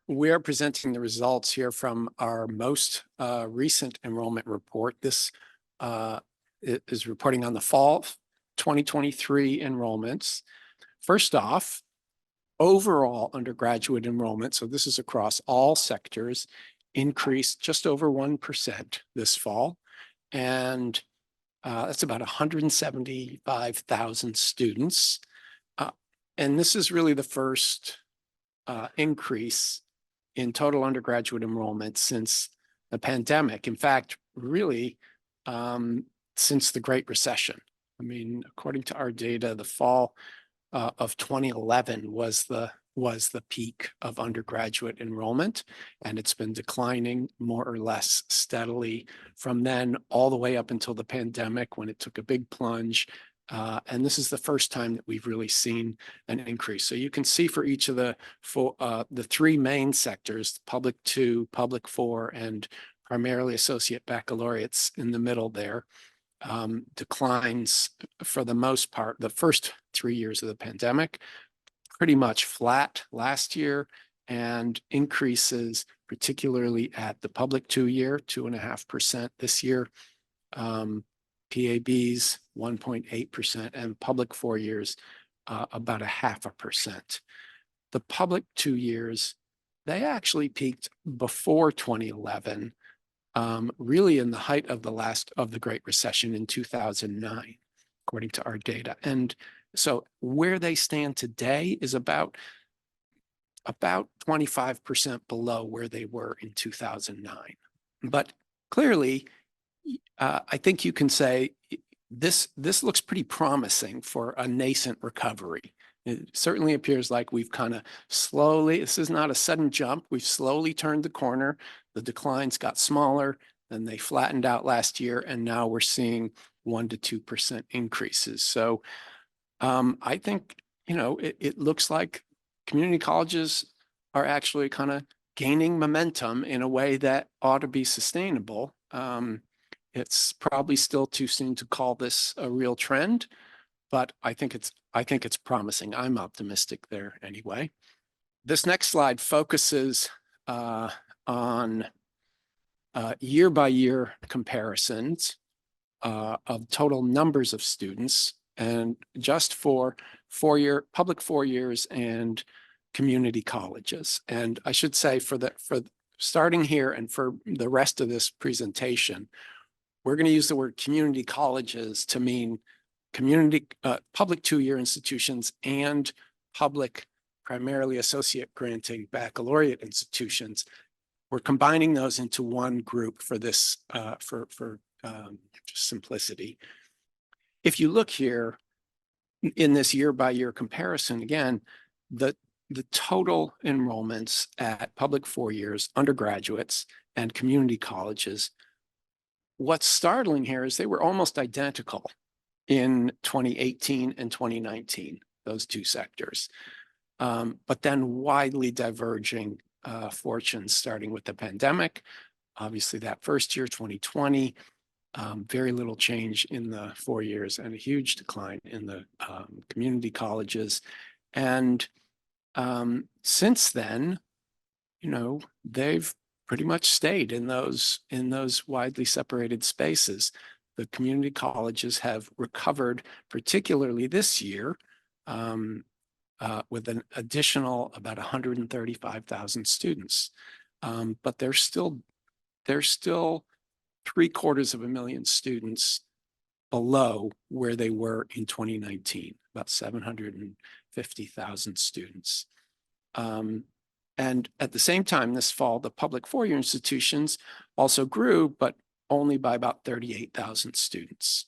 we are presenting the results here from our most recent enrollment report. This is reporting on the fall 2023 enrollments. First off, overall undergraduate enrollment, so this is across all sectors, increased just over 1% this fall. And that's about 175,000 students. And this is really the first increase in total undergraduate enrollment since the pandemic. In fact, really, since the Great Recession. I mean, according to our data, the fall of 2011 was the peak of undergraduate enrollment, and it's been declining more or less steadily from then all the way up until the pandemic, when it took a big plunge. And this is the first time that we've really seen an increase. So you can see for each of the three main sectors, public 2, public 4, and primarily associate baccalaureates in the middle there, declines for the most part. The first 3 years of the pandemic, pretty much flat last year, and increases particularly at the public 2 year, 2.5% this year. PABs 1.8%, and public 4 years about 0.5%. The public 2 years, they actually peaked before 2011, really in the height of the Great Recession in 2009, according to our data. And so where they stand today is about 25% below where they were in 2009. But clearly, I think you can say this looks pretty promising for a nascent recovery. It certainly appears like we've kind of slowly, this is not a sudden jump, we've slowly turned the corner. The declines got smaller, then they flattened out last year, and now we're seeing 1 to 2% increases. So I think, it looks like community colleges are actually kind of gaining momentum in a way that ought to be sustainable. It's probably still too soon to call this a real trend, but I think it's promising. I'm optimistic there anyway. This next slide focuses on year-by-year comparisons of total numbers of students, and just for public 4 years and community colleges. And I should say, for starting here and for the rest of this presentation, we're going to use the word community colleges to mean public 2 year institutions and public, primarily associate granting baccalaureate institutions. We're combining those into one group for this, for simplicity. If you look here in this year-by-year comparison, again, the total enrollments at public 4 years, undergraduates, and community colleges, what's startling here is they were almost identical in 2018 and 2019, those two sectors, but then widely diverging fortunes starting with the pandemic. Obviously, that first year, 2020, very little change in the 4 years and a huge decline in the community colleges. And since then, they've pretty much stayed in those widely separated spaces. The community colleges have recovered, particularly this year, with an additional about 135,000 students. But they're still 750,000 students below where they were in 2019, about 750,000 students. And at the same time, this fall, the public 4 year institutions also grew, but only by about 38,000 students.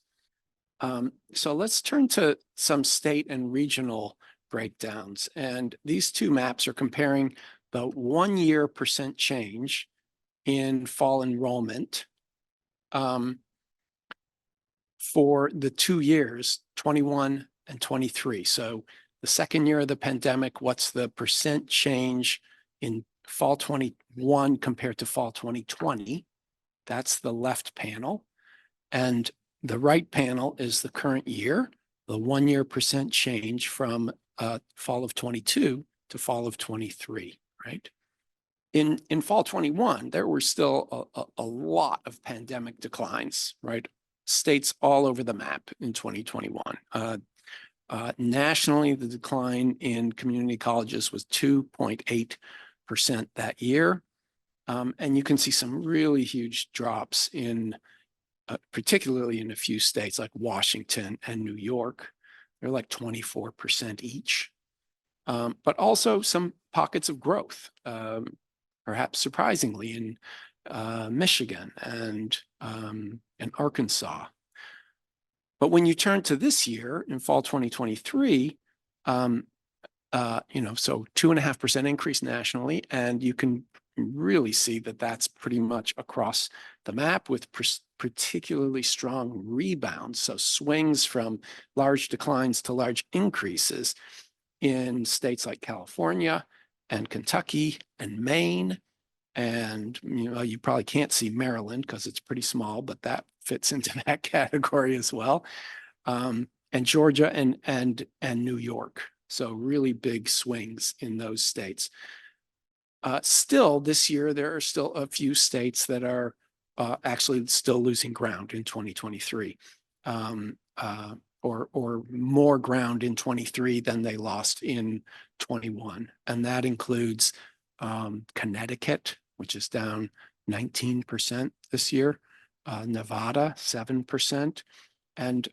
So let's turn to some state and regional breakdowns. And these two maps are comparing the 1 year percent change in fall enrollment for the 2 years, 21 and 23. So the second year of the pandemic, what's the percent change in fall 21 compared to fall 2020? That's the left panel. And the right panel is the current year, the 1 year percent change from fall of 22 to fall of 23, right? In fall 21, there were still a lot of pandemic declines, right? States all over the map in 2021. Nationally, the decline in community colleges was 2.8% that year. And you can see some really huge drops in, particularly in a few states like Washington and New York. They're like 24% each. But also some pockets of growth, perhaps surprisingly in Michigan and Arkansas. But when you turn to this year in fall 2023, so 2.5% increase nationally, and you can really see that that's pretty much across the map with particularly strong rebounds. So swings from large declines to large increases in states like California and Kentucky and Maine. And, you probably can't see Maryland because it's pretty small, but that fits into that category as well. And Georgia and New York. So really big swings in those states. Still, this year, there are still a few states that are actually still losing ground in 2023, or more ground in 23 than they lost in 21. And that includes Connecticut, which is down 19% this year, Nevada, 7%, and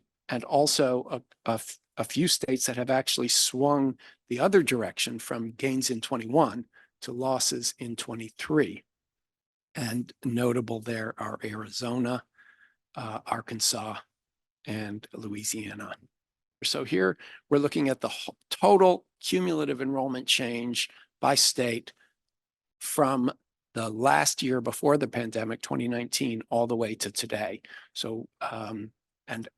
also a few states that have actually swung the other direction from gains in 21 to losses in 23. And notable there are Arizona, Arkansas, and Louisiana. So here we're looking at the total cumulative enrollment change by state from the last year before the pandemic, 2019, all the way to today. So, and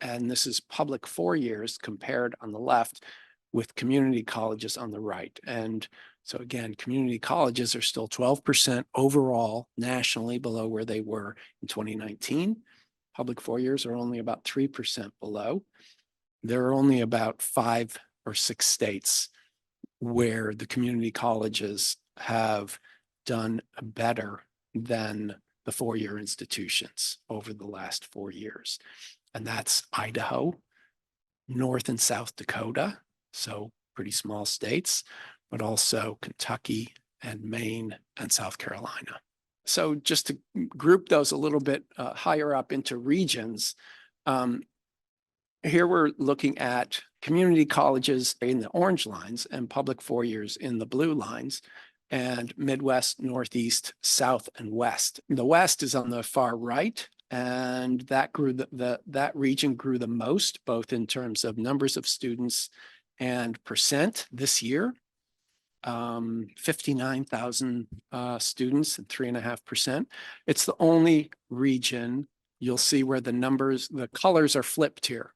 this is public 4 years compared on the left with community colleges on the right. And so again, community colleges are still 12% overall nationally below where they were in 2019. Public 4 years are only about 3% below. There are only about 5 or 6 states where the community colleges have done better than the 4-year institutions over the last 4 years. And that's Idaho, North and South Dakota, so pretty small states, but also Kentucky and Maine and South Carolina. So just to group those a little bit higher up into regions, here we're looking at community colleges in the orange lines and public 4 years in the blue lines, and Midwest, Northeast, South, and West. The West is on the far right, and that grew that region grew the most, both in terms of numbers of students and percent this year. 59,000 students and 3.5%. It's the only region you'll see where the colors are flipped here.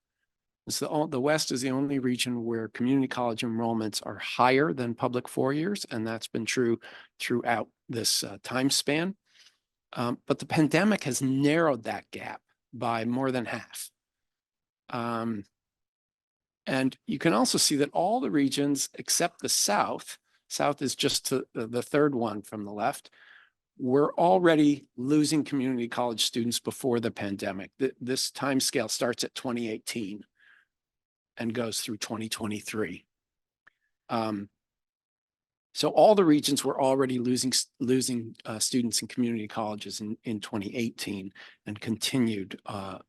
It's the West is the only region where community college enrollments are higher than public 4 years, and that's been true throughout this time span. But the pandemic has narrowed that gap by more than half. And you can also see that all the regions except the South is just the third one from the left, we're already losing community college students before the pandemic. This time scale starts at 2018 and goes through 2023. So all the regions were already losing students in community colleges in 2018 and continued up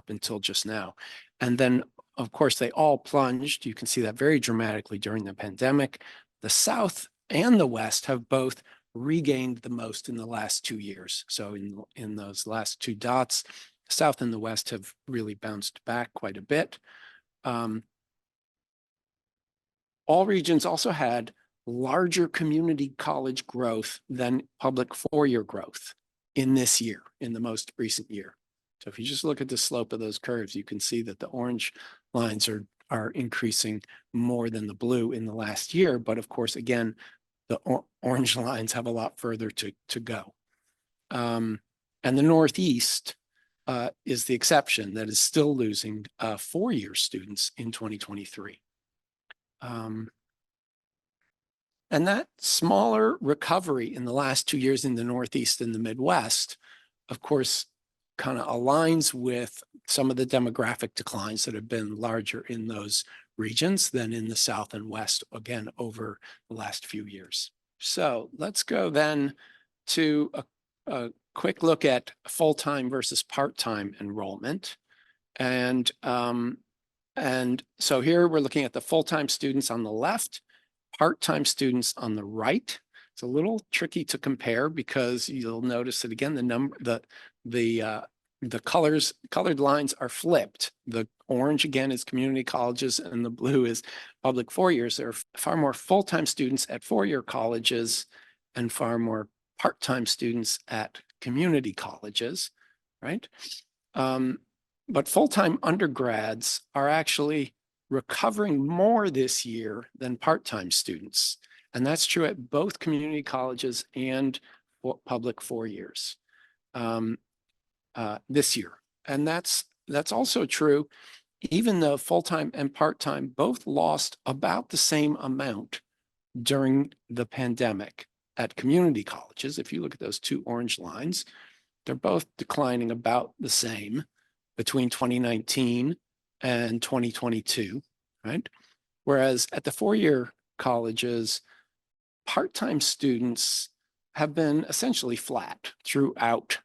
until just now. And then, of course, they all plunged. You can see that very dramatically during the pandemic. The South and the West have both regained the most in the last 2 years. So in those last 2 dots, South and the West have really bounced back quite a bit. All regions also had larger community college growth than public 4-year growth in this year, in the most recent year. So if you just look at the slope of those curves, you can see that the orange lines are increasing more than the blue in the last year. But of course, again, the orange lines have a lot further to go. And the Northeast is the exception that is still losing 4-year students in 2023. And that smaller recovery in the last 2 years in the Northeast and the Midwest, of course, kind of aligns with some of the demographic declines that have been larger in those regions than in the South and West, again, over the last few years. So let's go then to a quick look at full-time versus part-time enrollment. And so here we're looking at the full-time students on the left, part-time students on the right. It's a little tricky to compare because you'll notice that again, the colored lines are flipped. The orange again is community colleges and the blue is public four-years. There are far more full-time students at four-year colleges and far more part-time students at community colleges, right? But full-time undergrads are actually recovering more this year than part-time students. And that's true at both community colleges and public four-years this year. And that's also true, even though full-time and part-time both lost about the same amount during the pandemic at community colleges. If you look at those two orange lines, they're both declining about the same between 2019 and 2022, right? Whereas at the four-year colleges, part-time students have been essentially flat throughout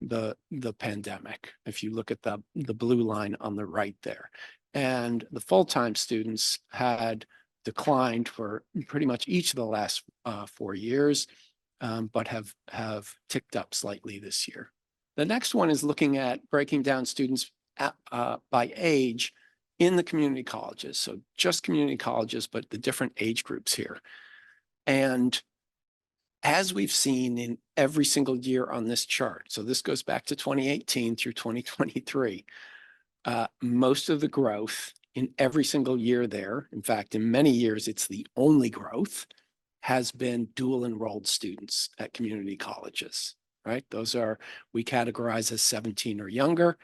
the pandemic, if you look at the blue line on the right there. And the full-time students had declined for pretty much each of the last 4 years, but have ticked up slightly this year. The next one is looking at breaking down students by age in the community colleges. So just community colleges, but the different age groups here. And as we've seen in every single year on this chart, so this goes back to 2018 through 2023, most of the growth in every single year there, in fact, in many years, it's the only growth, has been dual enrolled students at community colleges, right? Those are, we categorize as 17 or younger.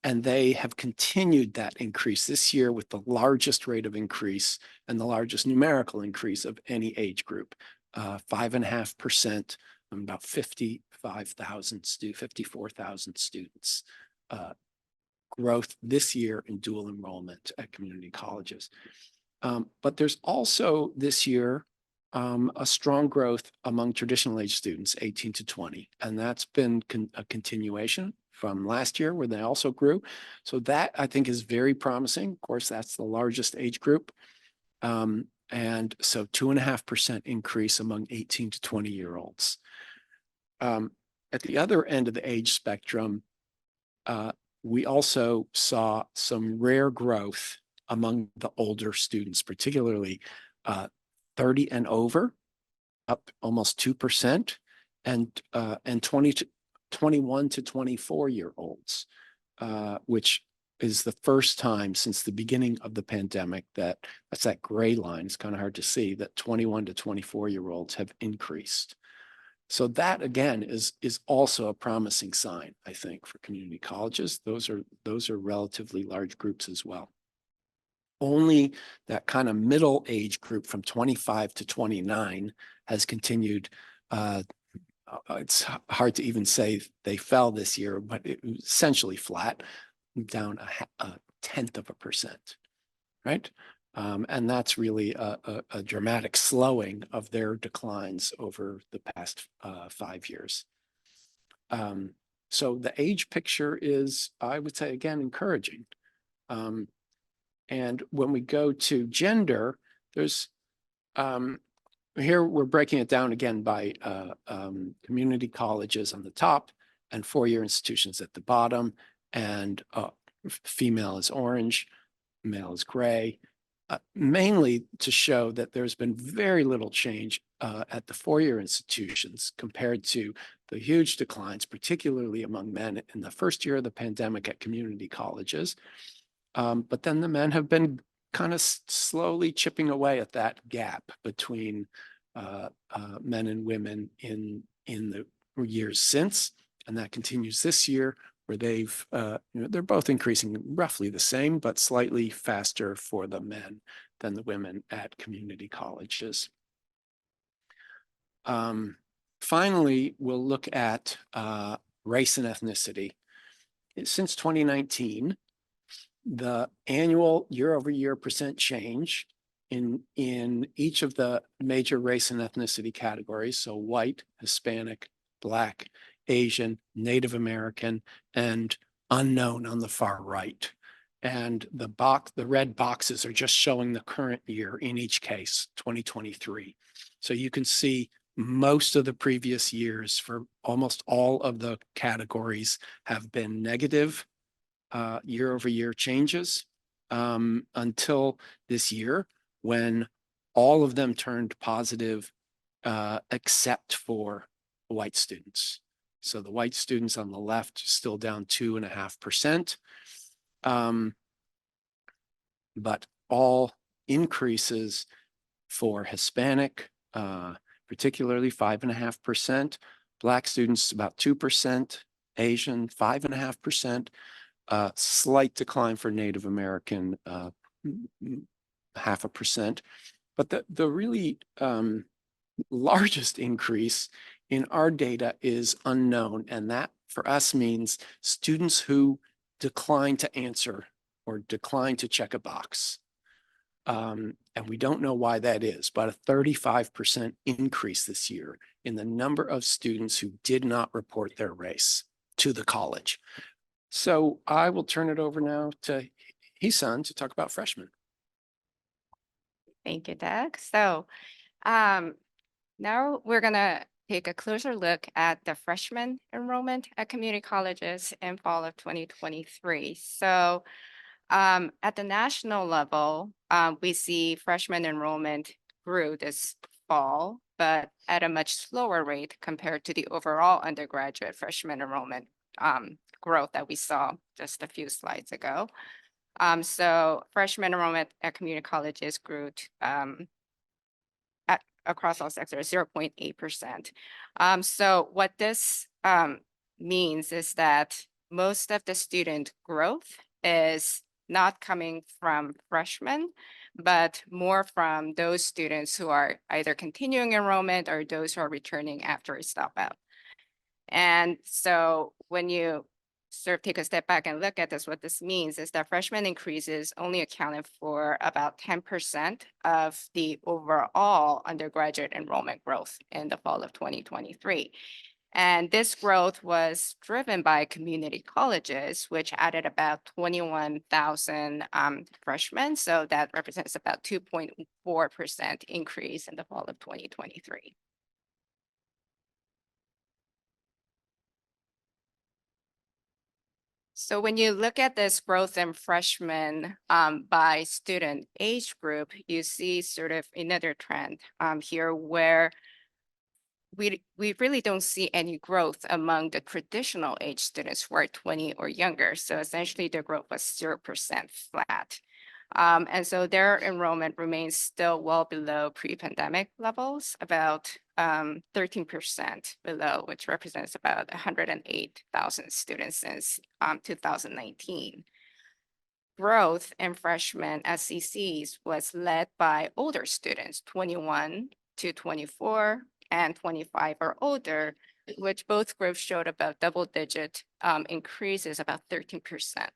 And they have continued that increase this year with the largest rate of increase and the largest numerical increase of any age group, 5.5%, about 55,000 54,000 students growth this year in dual enrollment at community colleges. But there's also this year a strong growth among traditional age students, 18 to 20, and that's been a continuation from last year where they also grew. So that I think is very promising. Of course, that's the largest age group. And so 2.5% increase among 18 to 20-year-olds. At the other end of the age spectrum, we also saw some rare growth among the older students, particularly 30 and over, up almost 2%, and 21 to 24-year-olds, which is the first time since the beginning of the pandemic that's that gray line. It's kind of hard to see that 21 to 24-year-olds have increased. So that again is also a promising sign, I think, for community colleges. Those are relatively large groups as well. Only that kind of middle age group from 25 to 29 has continued. It's hard to even say they fell this year, but it was essentially flat, down a 0.1%, right? And that's really a dramatic slowing of their declines over the past 5 years. So the age picture is, I would say, again, encouraging. And when we go to gender, there's here we're breaking it down again by community colleges on the top and four-year institutions at the bottom, and female is orange, male is gray, mainly to show that there's been very little change at the four-year institutions compared to the huge declines, particularly among men in the first year of the pandemic at community colleges. But then the men have been kind of slowly chipping away at that gap between men and women in the years since, and that continues this year, where they've, they're both increasing roughly the same, but slightly faster for the men than the women at community colleges. Finally, we'll look at race and ethnicity. Since 2019, the annual year-over-year percent change in each of the major race and ethnicity categories, so white, Hispanic, Black, Asian, Native American, and unknown on the far right. And the red boxes are just showing the current year in each case, 2023. So you can see most of the previous years for almost all of the categories have been negative year-over-year changes until this year, when all of them turned positive except for white students. So the white students on the left still down 2.5%, but all increases for Hispanic, particularly 5.5%, Black students about 2%, Asian 5.5%, slight decline for Native American, 0.5%. But the really largest increase in our data is unknown. And that for us means students who decline to answer or decline to check a box. And we don't know why that is, but a 35% increase this year in the number of students who did not report their race to the college. So I will turn it over now to Hisan to talk about freshmen. Thank you, Doug. So now we're going to take a closer look at the freshman enrollment at community colleges in fall of 2023. So at the national level, we see freshman enrollment grew this fall, but at a much slower rate compared to the overall undergraduate freshman enrollment growth that we saw just a few slides ago. So freshman enrollment at community colleges grew across all sectors, 0.8%. So what this means is that most of the student growth is not coming from freshmen, but more from those students who are either continuing enrollment or those who are returning after a stop out. And so when you sort of take a step back and look at this, what this means is that freshman increases only accounted for about 10% of the overall undergraduate enrollment growth in the fall of 2023. And this growth was driven by community colleges, which added about 21,000 freshmen. So that represents about 2.4% increase in the fall of 2023. So when you look at this growth in freshmen by student age group, you see sort of another trend here where we really don't see any growth among the traditional age students who are 20 or younger. So essentially the growth was 0% flat. And so their enrollment remains still well below pre-pandemic levels, about 13% below, which represents about 108,000 students since 2019. Growth in freshman SCCs was led by older students, 21 to 24 and 25 or older, which both groups showed about double-digit increases, about 13%.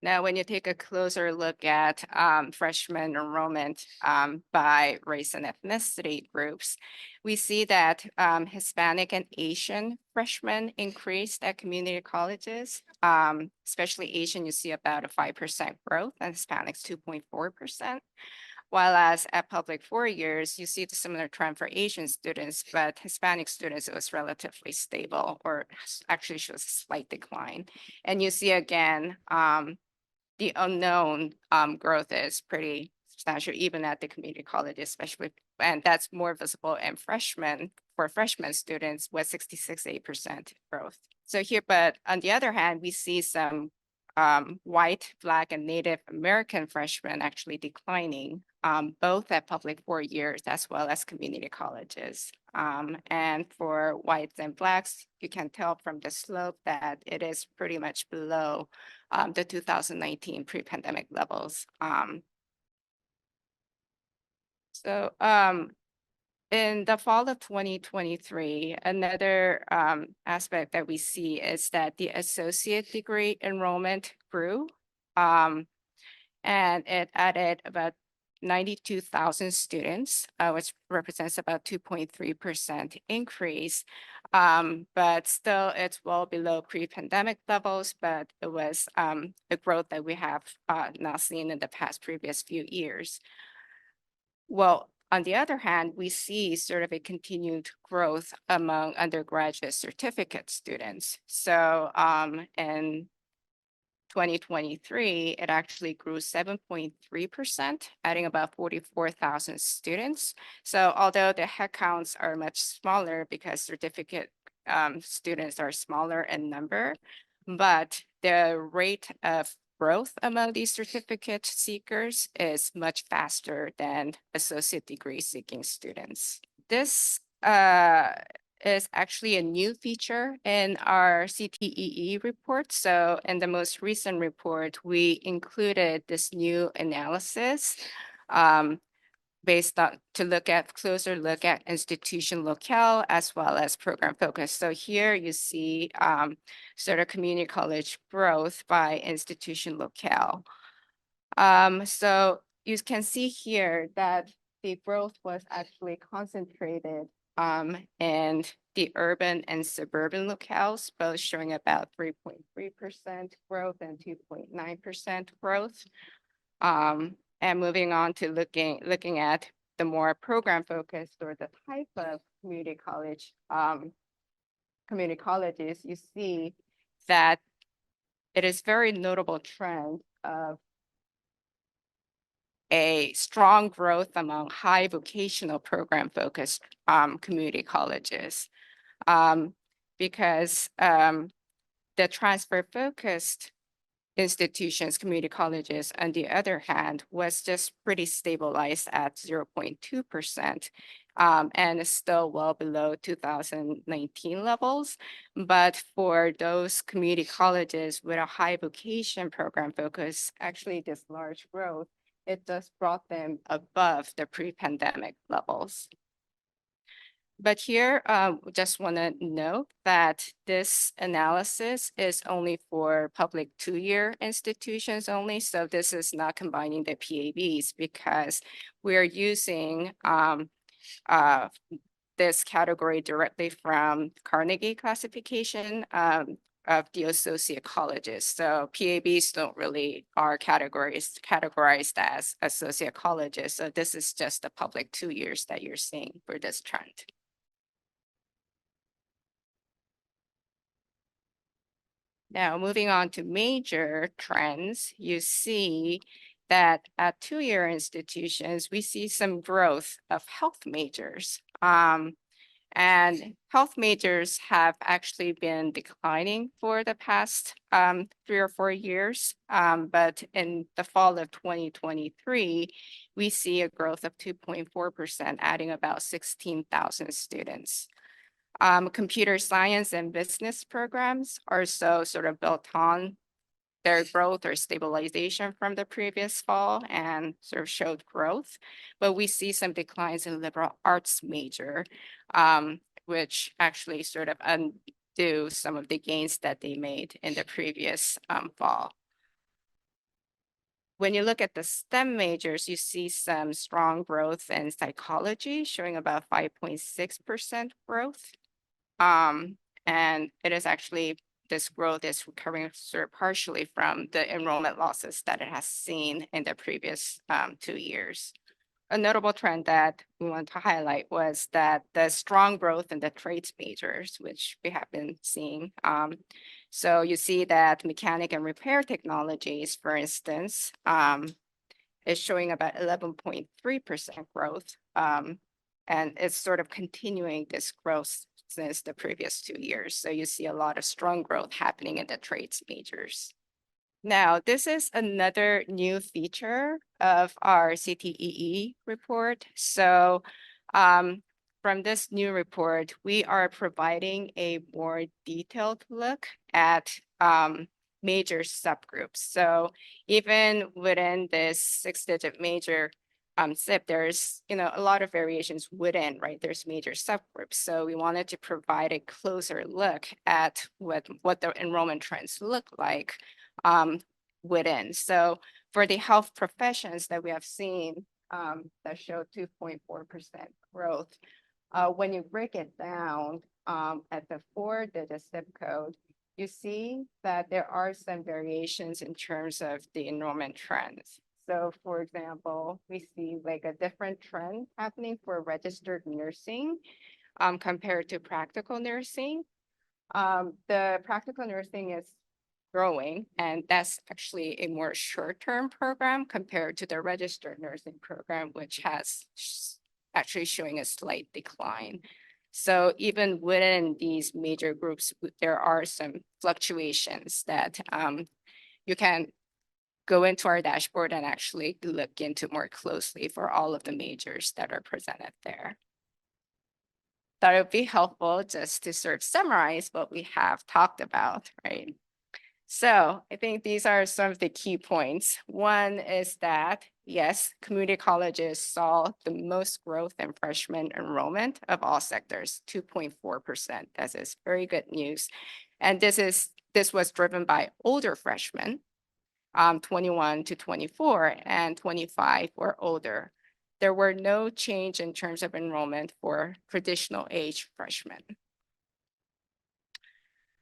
Now, when you take a closer look at freshman enrollment by race and ethnicity groups, we see that Hispanic and Asian freshmen increased at community colleges, especially Asian, you see about a 5% growth, and Hispanics 2.4%. While as at public 4 years, you see the similar trend for Asian students, but Hispanic students, it was relatively stable, or actually shows a slight decline. And you see again, the unknown growth is pretty substantial, even at the community college, especially, and that's more visible in freshmen, for freshman students with 66.8% growth. So here, but on the other hand, we see some white, Black, and Native American freshmen actually declining, both at public 4 years as well as community colleges. And for whites and Blacks, you can tell from the slope that it is pretty much below the 2019 pre-pandemic levels. So in the fall of 2023, another aspect that we see is that the associate degree enrollment grew, and it added about 92,000 students, which represents about 2.3% increase. But still, it's well below pre-pandemic levels, but it was a growth that we have not seen in the previous few years. Well, on the other hand, we see sort of a continued growth among undergraduate certificate students. So in 2023, it actually grew 7.3%, adding about 44,000 students. So although the headcounts are much smaller because certificate students are smaller in number, but the rate of growth among these certificate seekers is much faster than associate degree seeking students. This is actually a new feature in our CTEE report. So in the most recent report, we included this new analysis based on closer look at institution locale as well as program focus. So here you see sort of community college growth by institution locale. So you can see here that the growth was actually concentrated in the urban and suburban locales, both showing about 3.3% growth and 2.9% growth. And moving on to looking at the more program focused or the type of community colleges, you see that it is very notable trend of a strong growth among high vocational program focused community colleges, because the transfer focused institutions, community colleges, on the other hand, was just pretty stabilized at 0.2%, and is still well below 2019 levels. But for those community colleges with a high vocation program focus, actually this large growth, it just brought them above the pre-pandemic levels. But here, just want to note that this analysis is only for public 2-year institutions only. So this is not combining the PABs because we're using this category directly from Carnegie classification of the associate colleges. So PABs are categorized as associate colleges. So this is just the public 2 years that you're seeing for this trend. Now, moving on to major trends, you see that at 2-year institutions, we see some growth of health majors. And health majors have actually been declining for the past 3 or 4 years. But in the fall of 2023, we see a growth of 2.4%, adding about 16,000 students. Computer science and business programs are so sort of built on their growth or stabilization from the previous fall and sort of showed growth. But we see some declines in liberal arts major, which actually sort of undo some of the gains that they made in the previous fall. When you look at the STEM majors, you see some strong growth in psychology, showing about 5.6% growth. And it is actually, this growth is recovering sort of partially from the enrollment losses that it has seen in the previous 2 years. A notable trend that we want to highlight was that the strong growth in the trades majors, which we have been seeing. So you see that mechanic and repair technologies, for instance, is showing about 11.3% growth. And it's sort of continuing this growth since the previous 2 years. So you see a lot of strong growth happening in the trades majors. Now, this is another new feature of our CTEE report. So from this new report, we are providing a more detailed look at major subgroups. So even within this 6-digit major SIP, there's a lot of variations within, right? There's major subgroups. So we wanted to provide a closer look at what the enrollment trends look like within. So for the health professions that we have seen that show 2.4% growth, when you break it down at the 4-digit zip code, you see that there are some variations in terms of the enrollment trends. So for example, we see like a different trend happening for registered nursing compared to practical nursing. The practical nursing is growing, and that's actually a more short-term program compared to the registered nursing program, which has actually showing a slight decline. So even within these major groups, there are some fluctuations that you can go into our dashboard and actually look into more closely for all of the majors that are presented there. Thought it would be helpful just to sort of summarize what we have talked about, right? So I think these are some of the key points. One is that, yes, community colleges saw the most growth in freshman enrollment of all sectors, 2.4%. That is very good news. And this was driven by older freshmen, 21 to 24 and 25 or older. There were no change in terms of enrollment for traditional age freshmen.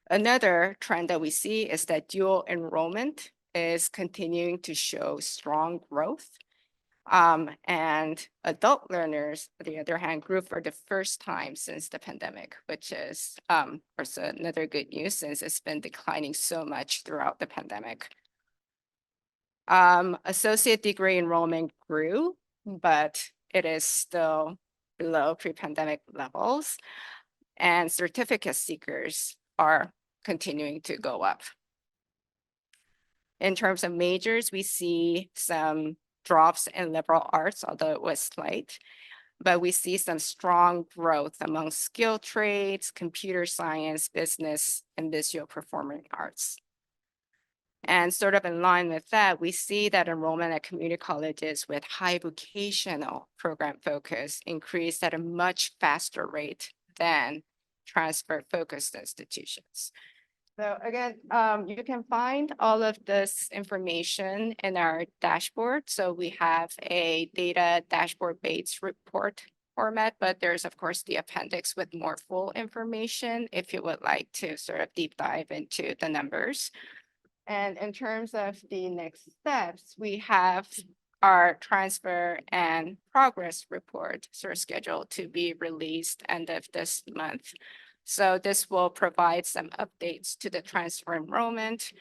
Another trend that we see is that dual enrollment is continuing to show strong growth. And adult learners, on the other hand, grew for the first time since the pandemic, which is also another good news since it's been declining so much throughout the pandemic. Associate degree enrollment grew, but it is still below pre-pandemic levels. And certificate seekers are continuing to go up. In terms of majors, we see some drops in liberal arts, although it was slight, but we see some strong growth among skilled trades, computer science, business, and visual performing arts. And sort of in line with that, we see that enrollment at community colleges with high vocational program focus increased at a much faster rate than transfer-focused institutions. So again, you can find all of this information in our dashboard. So we have a data dashboard-based report format, but there's of course the appendix with more full information if you would like to sort of deep dive into the numbers. And in terms of the next steps, we have our transfer and progress report sort of scheduled to be released end of this month. So this will provide some updates to the transfer enrollment,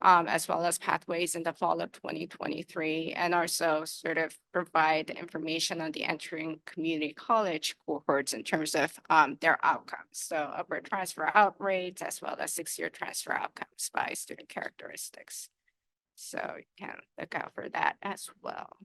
as well as pathways in the fall of 2023, and also sort of provide information on the entering community college cohorts in terms of their outcomes. So upward transfer out rates, as well as 6-year transfer outcomes by student characteristics. So you can look out for that as well.